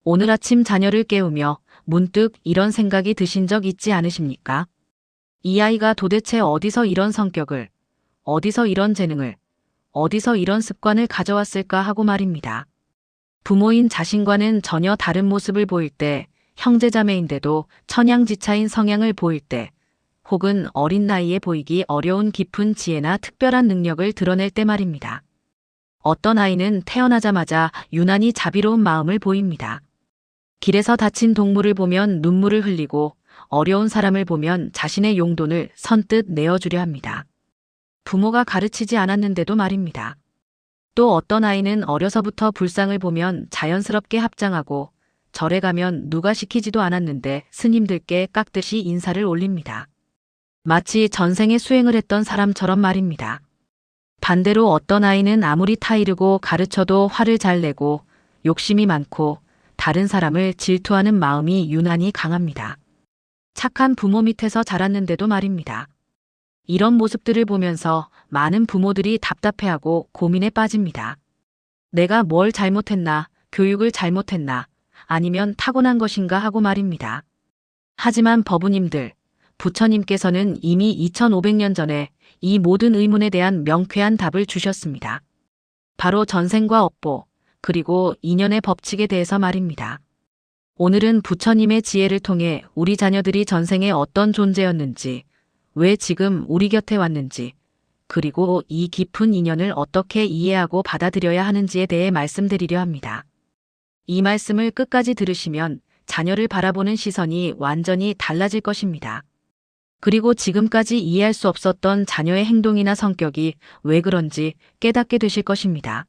오늘 아침 자녀를 깨우며 문득 이런 생각이 드신 적 있지 않으십니까? 이 아이가 도대체 어디서 이런 성격을, 어디서 이런 재능을, 어디서 이런 습관을 가져왔을까 하고 말입니다. 부모인 자신과는 전혀 다른 모습을 보일 때, 형제자매인데도 천양지차인 성향을 보일 때, 혹은 어린 나이에 보이기 어려운 깊은 지혜나 특별한 능력을 드러낼 때 말입니다. 어떤 아이는 태어나자마자 유난히 자비로운 마음을 보입니다. 길에서 다친 동물을 보면 눈물을 흘리고 어려운 사람을 보면 자신의 용돈을 선뜻 내어주려 합니다. 부모가 가르치지 않았는데도 말입니다. 또 어떤 아이는 어려서부터 불상을 보면 자연스럽게 합장하고 절에 가면 누가 시키지도 않았는데 스님들께 깍듯이 인사를 올립니다. 마치 전생에 수행을 했던 사람처럼 말입니다. 반대로 어떤 아이는 아무리 타이르고 가르쳐도 화를 잘 내고 욕심이 많고 다른 사람을 질투하는 마음이 유난히 강합니다. 착한 부모 밑에서 자랐는데도 말입니다. 이런 모습들을 보면서 많은 부모들이 답답해하고 고민에 빠집니다. 내가 뭘 잘못했나, 교육을 잘못했나, 아니면 타고난 것인가 하고 말입니다. 하지만 법우님들, 부처님께서는 이미 2500년 전에 이 모든 의문에 대한 명쾌한 답을 주셨습니다. 바로 전생과 업보, 그리고 인연의 법칙에 대해서 말입니다. 오늘은 부처님의 지혜를 통해 우리 자녀들이 전생에 어떤 존재였는지, 왜 지금 우리 곁에 왔는지, 그리고 이 깊은 인연을 어떻게 이해하고 받아들여야 하는지에 대해 말씀드리려 합니다. 이 말씀을 끝까지 들으시면 자녀를 바라보는 시선이 완전히 달라질 것입니다. 그리고 지금까지 이해할 수 없었던 자녀의 행동이나 성격이 왜 그런지 깨닫게 되실 것입니다.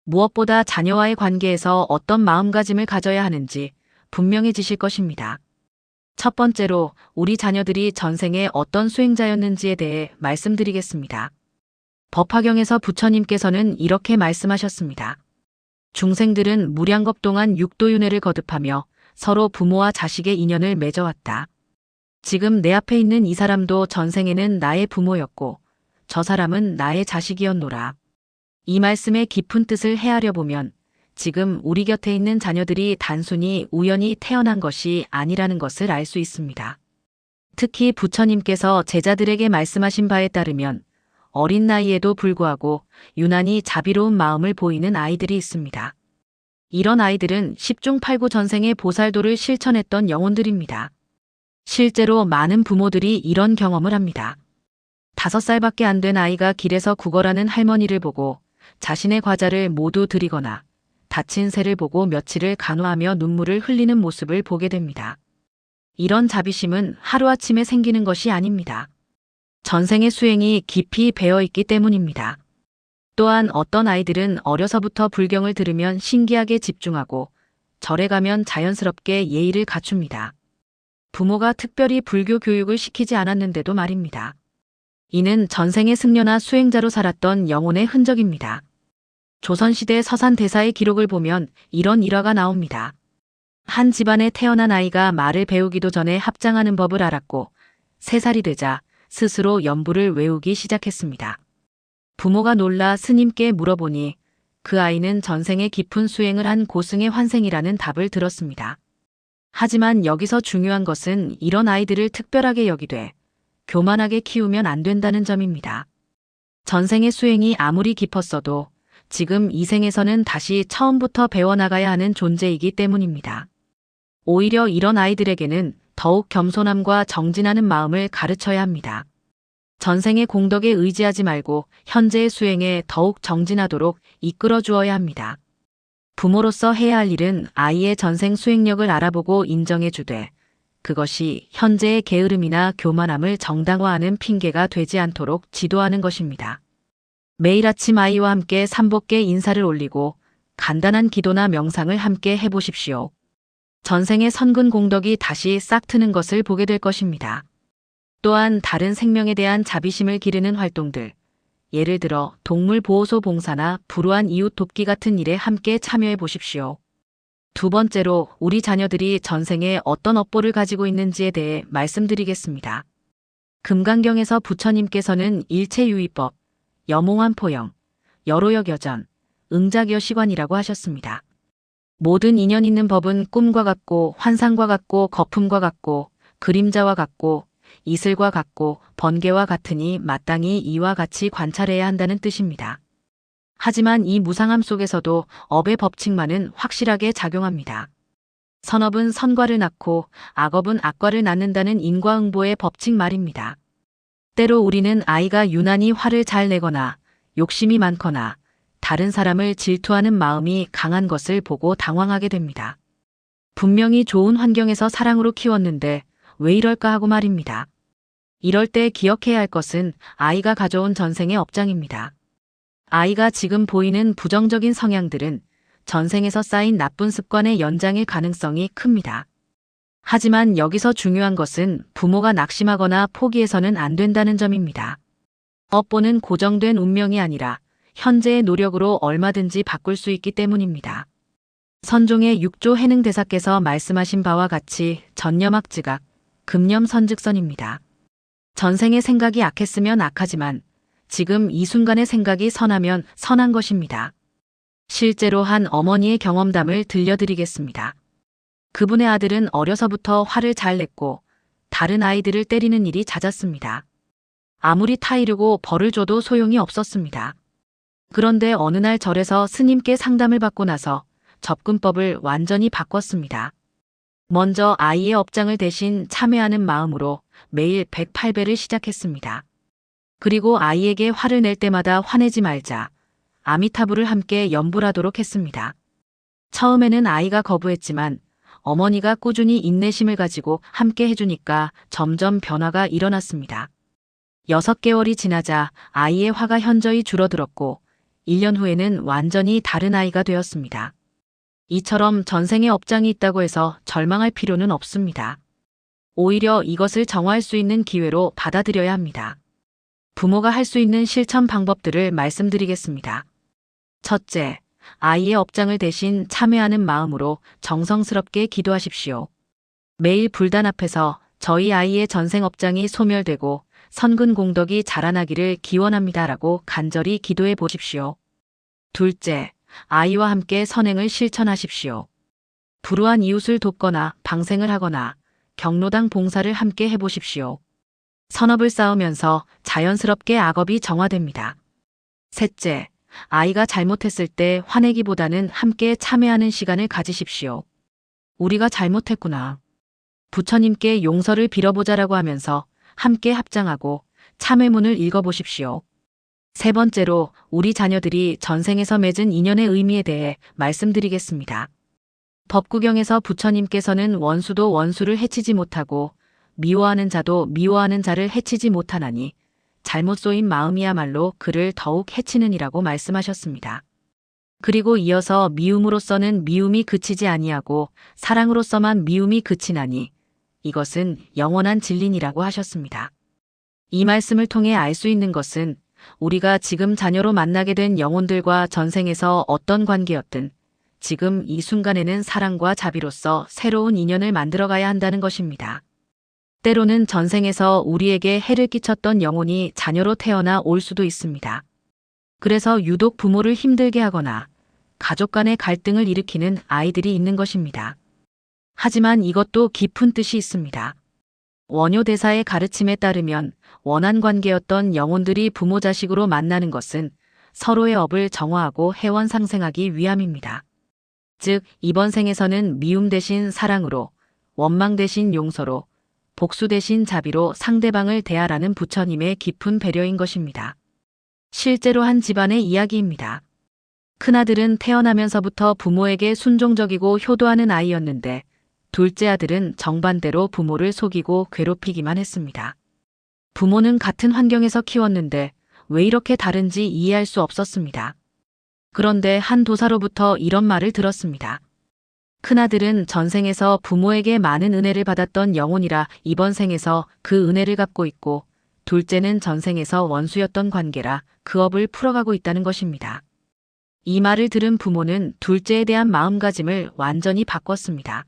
무엇보다 자녀와의 관계에서 어떤 마음가짐을 가져야 하는지 분명해지실 것입니다. 첫 번째로 우리 자녀들이 전생에 어떤 수행자였는지에 대해 말씀드리겠습니다. 법화경에서 부처님께서는 이렇게 말씀하셨습니다. 중생들은 무량겁 동안 육도윤회를 거듭하며 서로 부모와 자식의 인연을 맺어왔다. 지금 내 앞에 있는 이 사람도 전생에는 나의 부모였고 저 사람은 나의 자식이었노라. 이 말씀의 깊은 뜻을 헤아려 보면 지금 우리 곁에 있는 자녀들이 단순히 우연히 태어난 것이 아니라는 것을 알 수 있습니다. 특히 부처님께서 제자들에게 말씀하신 바에 따르면 어린 나이에도 불구하고 유난히 자비로운 마음을 보이는 아이들이 있습니다. 이런 아이들은 10중 8구 전생의 보살도를 실천했던 영혼들입니다. 실제로 많은 부모들이 이런 경험을 합니다. 5살밖에 안 된 아이가 길에서 구걸하는 할머니를 보고 자신의 과자를 모두 드리거나 다친 새를 보고 며칠을 간호하며 눈물을 흘리는 모습을 보게 됩니다. 이런 자비심은 하루아침에 생기는 것이 아닙니다. 전생의 수행이 깊이 배어있기 때문입니다. 또한 어떤 아이들은 어려서부터 불경을 들으면 신기하게 집중하고 절에 가면 자연스럽게 예의를 갖춥니다. 부모가 특별히 불교 교육을 시키지 않았는데도 말입니다. 이는 전생의 승려나 수행자로 살았던 영혼의 흔적입니다. 조선시대 서산대사의 기록을 보면 이런 일화가 나옵니다. 한 집안에 태어난 아이가 말을 배우기도 전에 합장하는 법을 알았고 3살이 되자 스스로 연부를 외우기 시작했습니다. 부모가 놀라 스님께 물어보니 그 아이는 전생에 깊은 수행을 한 고승의 환생이라는 답을 들었습니다. 하지만 여기서 중요한 것은 이런 아이들을 특별하게 여기되 교만하게 키우면 안 된다는 점입니다. 전생의 수행이 아무리 깊었어도 지금 이 생에서는 다시 처음부터 배워나가야 하는 존재이기 때문입니다. 오히려 이런 아이들에게는 더욱 겸손함과 정진하는 마음을 가르쳐야 합니다. 전생의 공덕에 의지하지 말고 현재의 수행에 더욱 정진하도록 이끌어 주어야 합니다. 부모로서 해야 할 일은 아이의 전생 수행력을 알아보고 인정해 주되 그것이 현재의 게으름이나 교만함을 정당화하는 핑계가 되지 않도록 지도하는 것입니다. 매일 아침 아이와 함께 삼복계 인사를 올리고 간단한 기도나 명상을 함께 해보십시오. 전생의 선근 공덕이 다시 싹 트는 것을 보게 될 것입니다. 또한 다른 생명에 대한 자비심을 기르는 활동들, 예를 들어 동물보호소 봉사나 불우한 이웃 돕기 같은 일에 함께 참여해 보십시오. 두 번째로 우리 자녀들이 전생에 어떤 업보를 가지고 있는지에 대해 말씀드리겠습니다. 금강경에서 부처님께서는 일체유의법, 여몽환포영, 여로역여전, 응작여시관이라고 하셨습니다. 모든 인연 있는 법은 꿈과 같고 환상과 같고 거품과 같고 그림자와 같고 이슬과 같고 번개와 같으니 마땅히 이와 같이 관찰해야 한다는 뜻입니다. 하지만 이 무상함 속에서도 업의 법칙만은 확실하게 작용합니다. 선업은 선과를 낳고 악업은 악과를 낳는다는 인과응보의 법칙 말입니다. 때로 우리는 아이가 유난히 화를 잘 내거나 욕심이 많거나 다른 사람을 질투하는 마음이 강한 것을 보고 당황하게 됩니다. 분명히 좋은 환경에서 사랑으로 키웠는데 왜 이럴까 하고 말입니다. 이럴 때 기억해야 할 것은 아이가 가져온 전생의 업장입니다. 아이가 지금 보이는 부정적인 성향들은 전생에서 쌓인 나쁜 습관의 연장일 가능성이 큽니다. 하지만 여기서 중요한 것은 부모가 낙심하거나 포기해서는 안 된다는 점입니다. 업보는 고정된 운명이 아니라 현재의 노력으로 얼마든지 바꿀 수 있기 때문입니다. 선종의 6조 해능대사께서 말씀하신 바와 같이 전념악지각, 금념선즉선입니다. 전생의 생각이 악했으면 악하지만 지금 이 순간의 생각이 선하면 선한 것입니다. 실제로 한 어머니의 경험담을 들려드리겠습니다. 그분의 아들은 어려서부터 화를 잘 냈고 다른 아이들을 때리는 일이 잦았습니다. 아무리 타이르고 벌을 줘도 소용이 없었습니다. 그런데 어느 날 절에서 스님께 상담을 받고 나서 접근법을 완전히 바꿨습니다. 먼저 아이의 업장을 대신 참회하는 마음으로 매일 108배를 시작했습니다. 그리고 아이에게 화를 낼 때마다 화내지 말자, 아미타불을 함께 연불하도록 했습니다. 처음에는 아이가 거부했지만 어머니가 꾸준히 인내심을 가지고 함께 해주니까 점점 변화가 일어났습니다. 6개월이 지나자 아이의 화가 현저히 줄어들었고 1년 후에는 완전히 다른 아이가 되었습니다. 이처럼 전생에 업장이 있다고 해서 절망할 필요는 없습니다. 오히려 이것을 정화할 수 있는 기회로 받아들여야 합니다. 부모가 할 수 있는 실천 방법들을 말씀드리겠습니다. 첫째, 아이의 업장을 대신 참회하는 마음으로 정성스럽게 기도하십시오. 매일 불단 앞에서 저희 아이의 전생 업장이 소멸되고 선근 공덕이 자라나기를 기원합니다라고 간절히 기도해 보십시오. 둘째, 아이와 함께 선행을 실천하십시오. 불우한 이웃을 돕거나 방생을 하거나 경로당 봉사를 함께 해보십시오. 선업을 쌓으면서 자연스럽게 악업이 정화됩니다. 셋째, 아이가 잘못했을 때 화내기보다는 함께 참회하는 시간을 가지십시오. 우리가 잘못했구나. 부처님께 용서를 빌어보자라고 하면서 함께 합장하고 참회문을 읽어보십시오. 세 번째로 우리 자녀들이 전생에서 맺은 인연의 의미에 대해 말씀드리겠습니다. 법구경에서 부처님께서는 원수도 원수를 해치지 못하고 미워하는 자도 미워하는 자를 해치지 못하나니 잘못 쏘인 마음이야말로 그를 더욱 해치느니라고 말씀하셨습니다. 그리고 이어서 미움으로서는 미움이 그치지 아니하고 사랑으로서만 미움이 그치나니 이것은 영원한 진리니라고 하셨습니다. 이 말씀을 통해 알 수 있는 것은 우리가 지금 자녀로 만나게 된 영혼들과 전생에서 어떤 관계였든 지금 이 순간에는 사랑과 자비로서 새로운 인연을 만들어가야 한다는 것입니다. 때로는 전생에서 우리에게 해를 끼쳤던 영혼이 자녀로 태어나 올 수도 있습니다. 그래서 유독 부모를 힘들게 하거나 가족 간의 갈등을 일으키는 아이들이 있는 것입니다. 하지만 이것도 깊은 뜻이 있습니다. 원효대사의 가르침에 따르면 원한 관계였던 영혼들이 부모 자식으로 만나는 것은 서로의 업을 정화하고 해원 상생하기 위함입니다. 즉 이번 생에서는 미움 대신 사랑으로, 원망 대신 용서로, 복수 대신 자비로 상대방을 대하라는 부처님의 깊은 배려인 것입니다. 실제로 한 집안의 이야기입니다. 큰아들은 태어나면서부터 부모에게 순종적이고 효도하는 아이였는데 둘째 아들은 정반대로 부모를 속이고 괴롭히기만 했습니다. 부모는 같은 환경에서 키웠는데 왜 이렇게 다른지 이해할 수 없었습니다. 그런데 한 도사로부터 이런 말을 들었습니다. 큰아들은 전생에서 부모에게 많은 은혜를 받았던 영혼이라 이번 생에서 그 은혜를 갚고 있고 둘째는 전생에서 원수였던 관계라 그 업을 풀어가고 있다는 것입니다. 이 말을 들은 부모는 둘째에 대한 마음가짐을 완전히 바꿨습니다.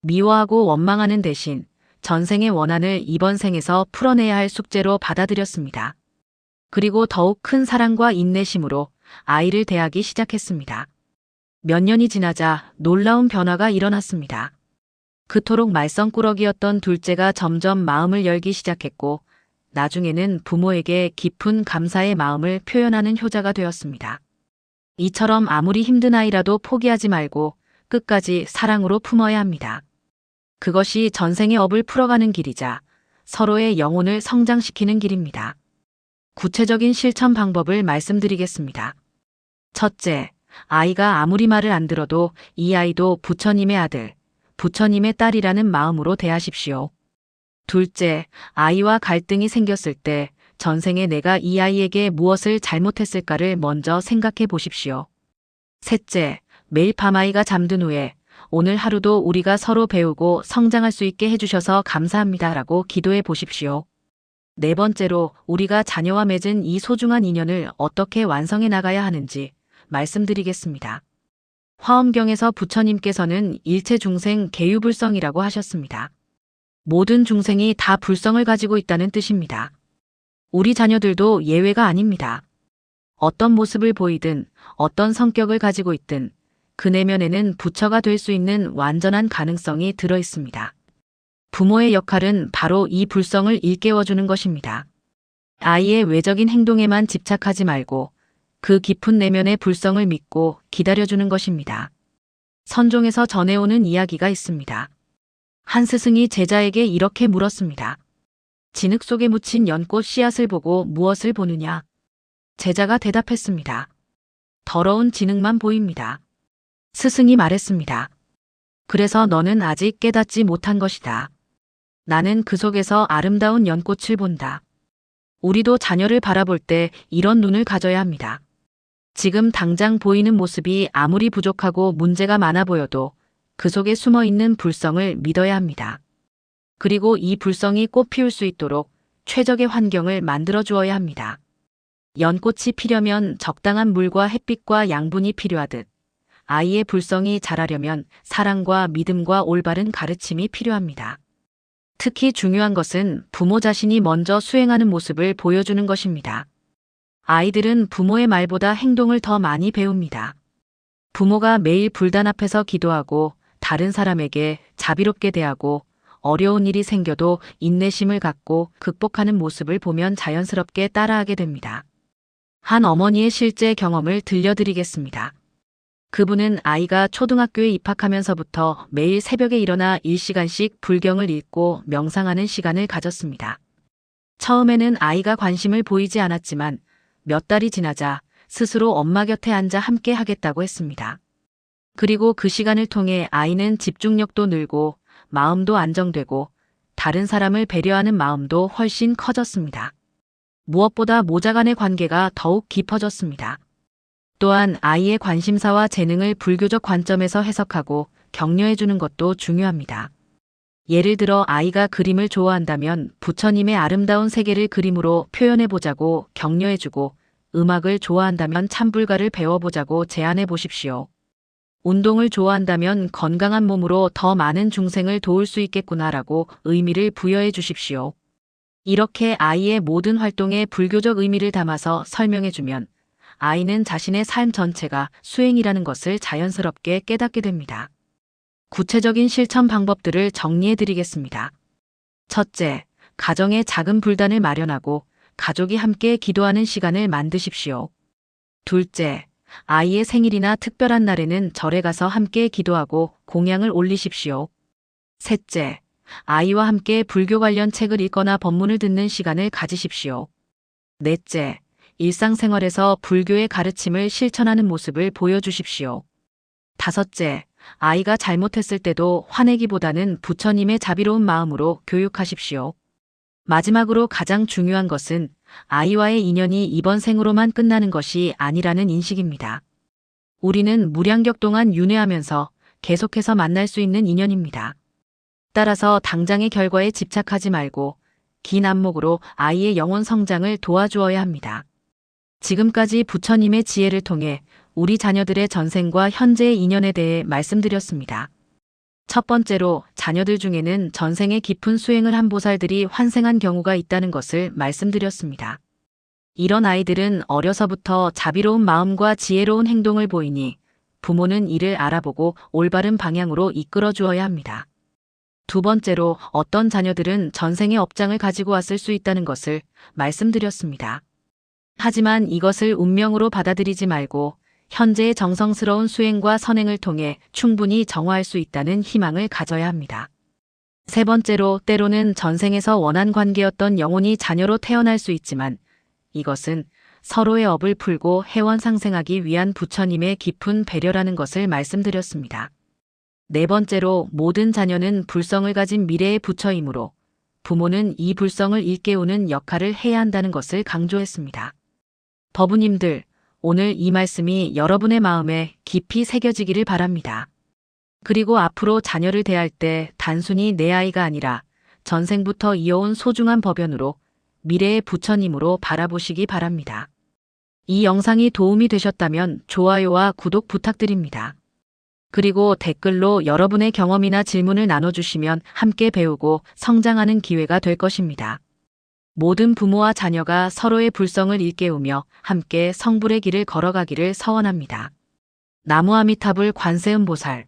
미워하고 원망하는 대신 전생의 원한을 이번 생에서 풀어내야 할 숙제로 받아들였습니다. 그리고 더욱 큰 사랑과 인내심으로 아이를 대하기 시작했습니다. 몇 년이 지나자 놀라운 변화가 일어났습니다. 그토록 말썽꾸러기였던 둘째가 점점 마음을 열기 시작했고, 나중에는 부모에게 깊은 감사의 마음을 표현하는 효자가 되었습니다. 이처럼 아무리 힘든 아이라도 포기하지 말고 끝까지 사랑으로 품어야 합니다. 그것이 전생의 업을 풀어가는 길이자 서로의 영혼을 성장시키는 길입니다. 구체적인 실천 방법을 말씀드리겠습니다. 첫째, 아이가 아무리 말을 안 들어도 이 아이도 부처님의 아들, 부처님의 딸이라는 마음으로 대하십시오. 둘째, 아이와 갈등이 생겼을 때 전생에 내가 이 아이에게 무엇을 잘못했을까를 먼저 생각해 보십시오. 셋째, 매일 밤 아이가 잠든 후에 오늘 하루도 우리가 서로 배우고 성장할 수 있게 해주셔서 감사합니다라고 기도해 보십시오. 네 번째로 우리가 자녀와 맺은 이 소중한 인연을 어떻게 완성해 나가야 하는지 말씀드리겠습니다. 화엄경에서 부처님께서는 일체 중생 계유불성이라고 하셨습니다. 모든 중생이 다 불성을 가지고 있다는 뜻입니다. 우리 자녀들도 예외가 아닙니다. 어떤 모습을 보이든 어떤 성격을 가지고 있든 그 내면에는 부처가 될 수 있는 완전한 가능성이 들어 있습니다. 부모의 역할은 바로 이 불성을 일깨워주는 것입니다. 아이의 외적인 행동에만 집착하지 말고 그 깊은 내면의 불성을 믿고 기다려주는 것입니다. 선종에서 전해오는 이야기가 있습니다. 한 스승이 제자에게 이렇게 물었습니다. 진흙 속에 묻힌 연꽃 씨앗을 보고 무엇을 보느냐? 제자가 대답했습니다. 더러운 진흙만 보입니다. 스승이 말했습니다. 그래서 너는 아직 깨닫지 못한 것이다. 나는 그 속에서 아름다운 연꽃을 본다. 우리도 자녀를 바라볼 때 이런 눈을 가져야 합니다. 지금 당장 보이는 모습이 아무리 부족하고 문제가 많아 보여도 그 속에 숨어 있는 불성을 믿어야 합니다. 그리고 이 불성이 꽃 피울 수 있도록 최적의 환경을 만들어 주어야 합니다. 연꽃이 피려면 적당한 물과 햇빛과 양분이 필요하듯 아이의 불성이 자라려면 사랑과 믿음과 올바른 가르침이 필요합니다. 특히 중요한 것은 부모 자신이 먼저 수행하는 모습을 보여주는 것입니다. 아이들은 부모의 말보다 행동을 더 많이 배웁니다. 부모가 매일 불단 앞에서 기도하고 다른 사람에게 자비롭게 대하고 어려운 일이 생겨도 인내심을 갖고 극복하는 모습을 보면 자연스럽게 따라하게 됩니다. 한 어머니의 실제 경험을 들려드리겠습니다. 그분은 아이가 초등학교에 입학하면서부터 매일 새벽에 일어나 1시간씩 불경을 읽고 명상하는 시간을 가졌습니다. 처음에는 아이가 관심을 보이지 않았지만 몇 달이 지나자 스스로 엄마 곁에 앉아 함께 하겠다고 했습니다. 그리고 그 시간을 통해 아이는 집중력도 늘고 마음도 안정되고 다른 사람을 배려하는 마음도 훨씬 커졌습니다. 무엇보다 모자 간의 관계가 더욱 깊어졌습니다. 또한 아이의 관심사와 재능을 불교적 관점에서 해석하고 격려해 주는 것도 중요합니다. 예를 들어 아이가 그림을 좋아한다면 부처님의 아름다운 세계를 그림으로 표현해 보자고 격려해 주고 음악을 좋아한다면 참불가를 배워보자고 제안해 보십시오. 운동을 좋아한다면 건강한 몸으로 더 많은 중생을 도울 수 있겠구나라고 의미를 부여해 주십시오. 이렇게 아이의 모든 활동에 불교적 의미를 담아서 설명해 주면 아이는 자신의 삶 전체가 수행이라는 것을 자연스럽게 깨닫게 됩니다. 구체적인 실천 방법들을 정리해 드리겠습니다. 첫째, 가정에 작은 불단을 마련하고 가족이 함께 기도하는 시간을 만드십시오. 둘째, 아이의 생일이나 특별한 날에는 절에 가서 함께 기도하고 공양을 올리십시오. 셋째, 아이와 함께 불교 관련 책을 읽거나 법문을 듣는 시간을 가지십시오. 넷째, 일상생활에서 불교의 가르침을 실천하는 모습을 보여주십시오. 다섯째, 아이가 잘못했을 때도 화내기보다는 부처님의 자비로운 마음으로 교육하십시오. 마지막으로 가장 중요한 것은 아이와의 인연이 이번 생으로만 끝나는 것이 아니라는 인식입니다. 우리는 무량격 동안 윤회하면서 계속해서 만날 수 있는 인연입니다. 따라서 당장의 결과에 집착하지 말고 긴 안목으로 아이의 영혼 성장을 도와주어야 합니다. 지금까지 부처님의 지혜를 통해 우리 자녀들의 전생과 현재의 인연에 대해 말씀드렸습니다. 첫 번째로 자녀들 중에는 전생의 깊은 수행을 한 보살들이 환생한 경우가 있다는 것을 말씀드렸습니다. 이런 아이들은 어려서부터 자비로운 마음과 지혜로운 행동을 보이니 부모는 이를 알아보고 올바른 방향으로 이끌어 주어야 합니다. 두 번째로 어떤 자녀들은 전생의 업장을 가지고 왔을 수 있다는 것을 말씀드렸습니다. 하지만 이것을 운명으로 받아들이지 말고 현재의 정성스러운 수행과 선행을 통해 충분히 정화할 수 있다는 희망을 가져야 합니다. 세 번째로 때로는 전생에서 원한 관계였던 영혼이 자녀로 태어날 수 있지만 이것은 서로의 업을 풀고 해원 상생하기 위한 부처님의 깊은 배려라는 것을 말씀드렸습니다. 네 번째로 모든 자녀는 불성을 가진 미래의 부처이므로 부모는 이 불성을 일깨우는 역할을 해야 한다는 것을 강조했습니다. 법우님들, 오늘 이 말씀이 여러분의 마음에 깊이 새겨지기를 바랍니다. 그리고 앞으로 자녀를 대할 때 단순히 내 아이가 아니라 전생부터 이어온 소중한 법연으로 미래의 부처님으로 바라보시기 바랍니다. 이 영상이 도움이 되셨다면 좋아요와 구독 부탁드립니다. 그리고 댓글로 여러분의 경험이나 질문을 나눠주시면 함께 배우고 성장하는 기회가 될 것입니다. 모든 부모와 자녀가 서로의 불성을 일깨우며 함께 성불의 길을 걸어가기를 서원합니다. 나무아미타불 관세음보살